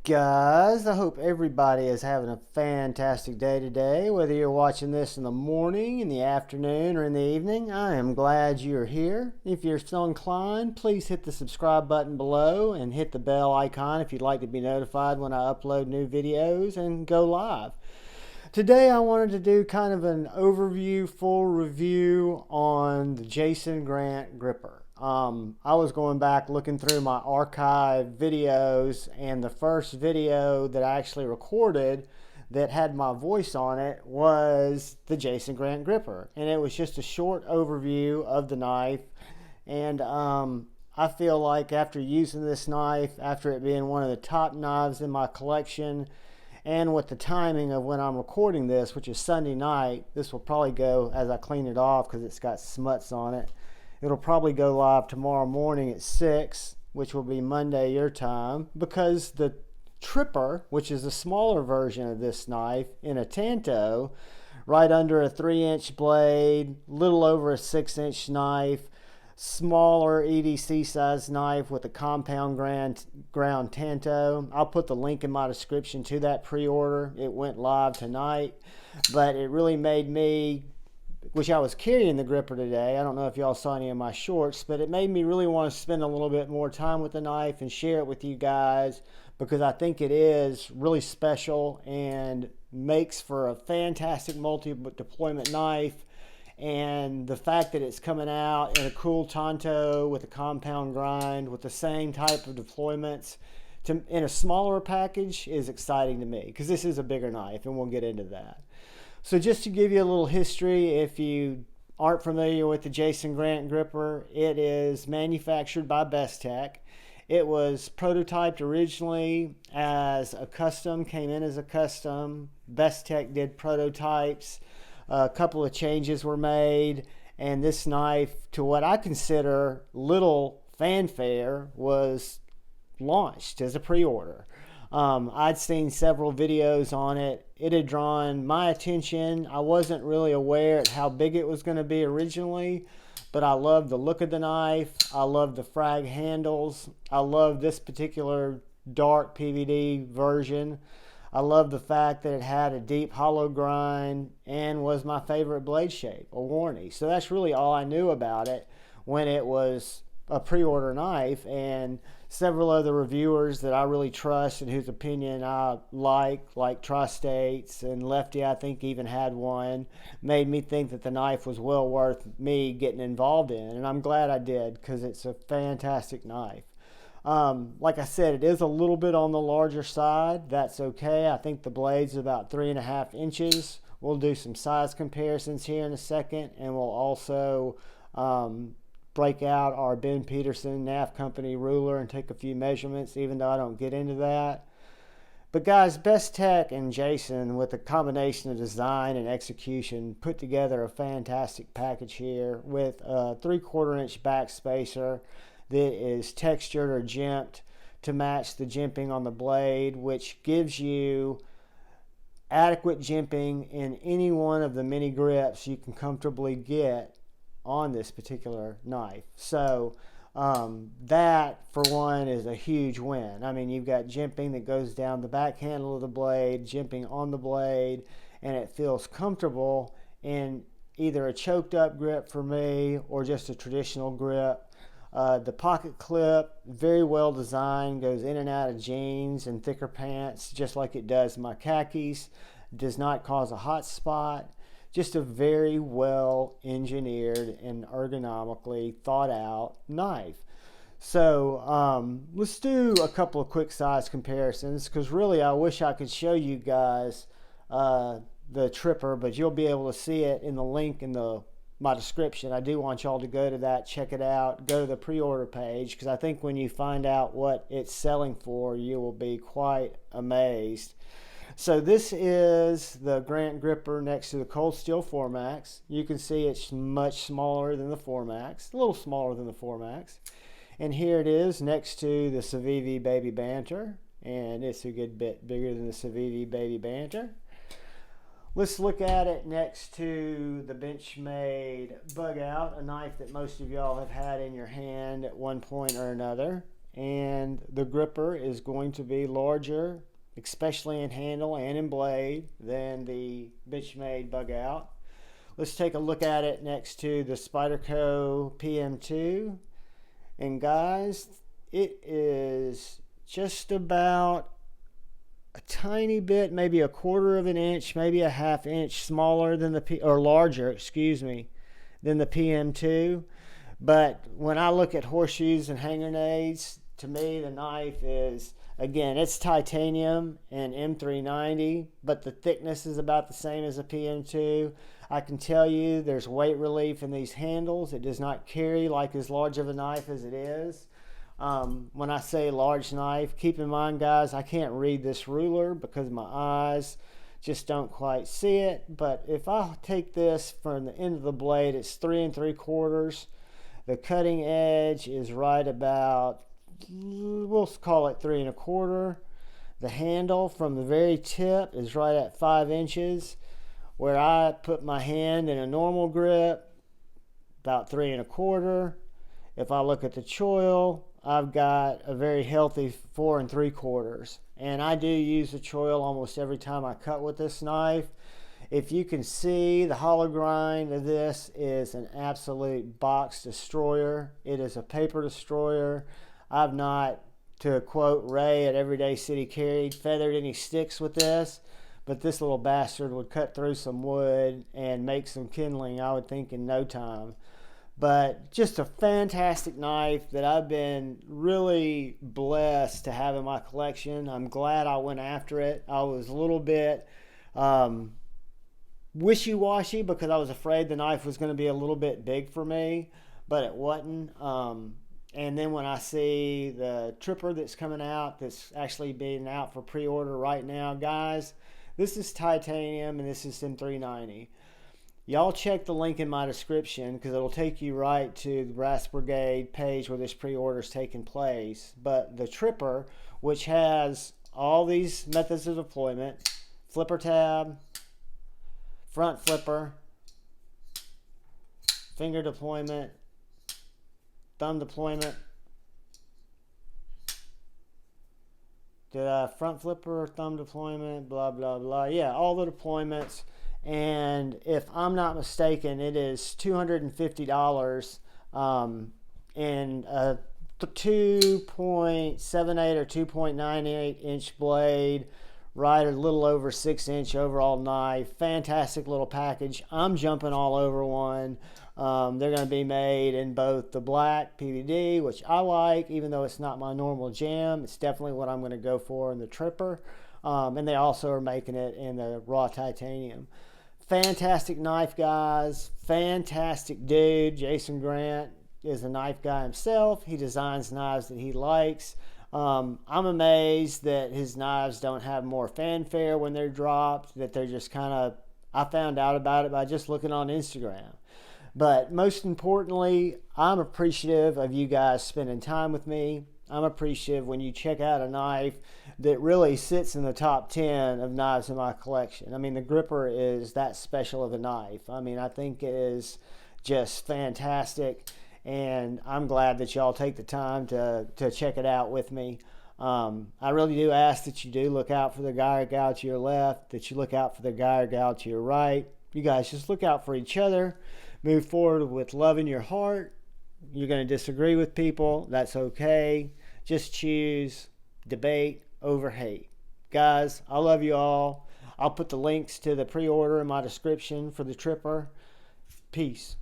Guys, I hope everybody is having a fantastic day today. Whether you're watching this in the morning, in the afternoon, or in the evening, I am glad you're here. If you're still inclined, please hit the subscribe button below and hit the bell icon if you'd like to be notified when I upload new videos and go live. Today I wanted to do kind of an overview, full review on the Jason Grant gripper. I was going back looking through my archive videos, and the first video that I actually recorded that had my voice on it was the Jason Grant gripper, and it was just a short overview of the knife. And I feel like after using this knife, after it being one of the top knives in my collection, and with the timing of when I'm recording this, which is Sunday night, this will probably go as I clean it off because it's got smuts on it. It'll probably go live tomorrow morning at 6, which will be Monday your time, because the Tripper, which is a smaller version of this knife in a Tanto, right under a 3-inch blade, little over a 6-inch knife, smaller EDC size knife with a compound ground Tanto. I'll put the link in my description to that pre-order. It went live tonight, but it really made me, which I was carrying the gripper today. I don't know if y'all saw any of my shorts, but it made me really want to spend a little bit more time with the knife and share it with you guys, because I think it is really special and makes for a fantastic multi-deployment knife. And the fact that it's coming out in a cool Tanto with a compound grind with the same type of deployments in a smaller package is exciting to me, because this is a bigger knife, and we'll get into that. So just to give you a little history, if you aren't familiar with the Jason Grant gripper, it is manufactured by Bestech. It was prototyped originally as a custom, came in as a custom. Bestech did prototypes. A couple of changes were made, and this knife, to what I consider little fanfare, was launched as a pre-order. I'd seen several videos on it. It had drawn my attention. I wasn't really aware of how big it was going to be originally, but I loved the look of the knife. I loved the frag handles. I love this particular dark PVD version. I love the fact that it had a deep hollow grind and was my favorite blade shape, a Warney. So that's really all I knew about it when it was a pre-order knife. And several other reviewers that I really trust and whose opinion I like Tri-States and Lefty, I think, even had one, made me think that the knife was well worth me getting involved in. And I'm glad I did, because it's a fantastic knife. Like I said, it is a little bit on the larger side. That's okay. I think the blade's about 3.5 inches. We'll do some size comparisons here in a second, and we'll also break out our Ben Peterson NAF Company ruler and take a few measurements, even though I don't get into that. But guys, Bestech and Jason, with a combination of design and execution, put together a fantastic package here with a 3/4 inch back spacer that is textured or jimped to match the jimping on the blade, which gives you adequate jimping in any one of the many grips you can comfortably get on this particular knife. So that, for one, is a huge win. I mean, you've got jimping that goes down the back handle of the blade, jimping on the blade, and it feels comfortable in either a choked up grip for me or just a traditional grip. The pocket clip, very well designed, goes in and out of jeans and thicker pants, just like it does in my khakis. Does not cause a hot spot. Just a very well engineered and ergonomically thought out knife. So let's do a couple of quick size comparisons, because really I wish I could show you guys the Tripper, but you'll be able to see it in the link in my description. I do want y'all to go to that, check it out, go to the pre-order page, because I think when you find out what it's selling for, you will be quite amazed. So this is the Grant gripper next to the Cold Steel 4MAX. You can see it's much smaller than the 4MAX, a little smaller than the 4MAX. And here it is next to the Civivi Baby Banter, and it's a good bit bigger than the Civivi Baby Banter. Let's look at it next to the Benchmade Bug Out, a knife that most of y'all have had in your hand at one point or another. and the gripper is going to be larger, especially in handle and in blade, than the Benchmade Bug Out. Let's take a look at it next to the Spyderco PM2. And guys, it is just about a tiny bit, maybe a quarter of an inch, maybe a half inch smaller than or larger, excuse me, than the PM2. But when I look at horseshoes and hand grenades, to me the knife is, again, it's titanium and M390, but the thickness is about the same as a PM2. I can tell you there's weight relief in these handles. It does not carry like as large of a knife as it is. When I say large knife, keep in mind, guys, I can't read this ruler because my eyes just don't quite see it. But if I take this from the end of the blade, it's 3 3/4. The cutting edge is right about, we'll call it 3 1/4. The handle from the very tip is right at 5 inches. Where I put my hand in a normal grip, about 3 1/4. If I look at the choil, I've got a very healthy 4 3/4. And I do use the choil almost every time I cut with this knife. If you can see, the hollow grind of this is an absolute box destroyer. It is a paper destroyer. I've not, to quote Ray at Everyday City Carried, feathered any sticks with this. But this little bastard would cut through some wood and make some kindling, I would think, in no time. But just a fantastic knife that I've been really blessed to have in my collection. I'm glad I went after it. I was a little bit wishy-washy because I was afraid the knife was going to be a little bit big for me, but it wasn't. And then when I see the Tripper that's coming out, that's actually being out for pre-order right now, guys, this is titanium and this is M390. Y'all check the link in my description because it'll take you right to the Brass Brigade page where this pre-order is taking place. But the Tripper, which has all these methods of deployment, flipper tab, front flipper, finger deployment, thumb deployment, front flipper, thumb deployment, blah, blah, blah. Yeah, all the deployments. And if I'm not mistaken, it is $250 and a 2.78 or 2.98 inch blade, right, a little over 6 inch overall knife. Fantastic little package. I'm jumping all over one. They're going to be made in both the Black PVD, which I like, even though it's not my normal jam. It's definitely what I'm going to go for in the Tripper. And they also are making it in the raw titanium. Fantastic knife, guys. Fantastic dude. Jason Grant is a knife guy himself. He designs knives that he likes. I'm amazed that his knives don't have more fanfare when they're dropped, that they're just kind of, I found out about it by just looking on Instagram. But most importantly, I'm appreciative of you guys spending time with me. I'm appreciative when you check out a knife that really sits in the top 10 of knives in my collection. I mean, the gripper is that special of a knife. I mean, I think it is just fantastic, and I'm glad that y'all take the time to check it out with me. I really do ask that you do look out for the guy or gal to your left, that you look out for the guy or gal to your right. You guys just look out for each other. Move forward with love in your heart. You're going to disagree with people. That's okay. Just choose debate over hate. Guys, I love you all. I'll put the links to the pre-order in my description for the Tripper. Peace.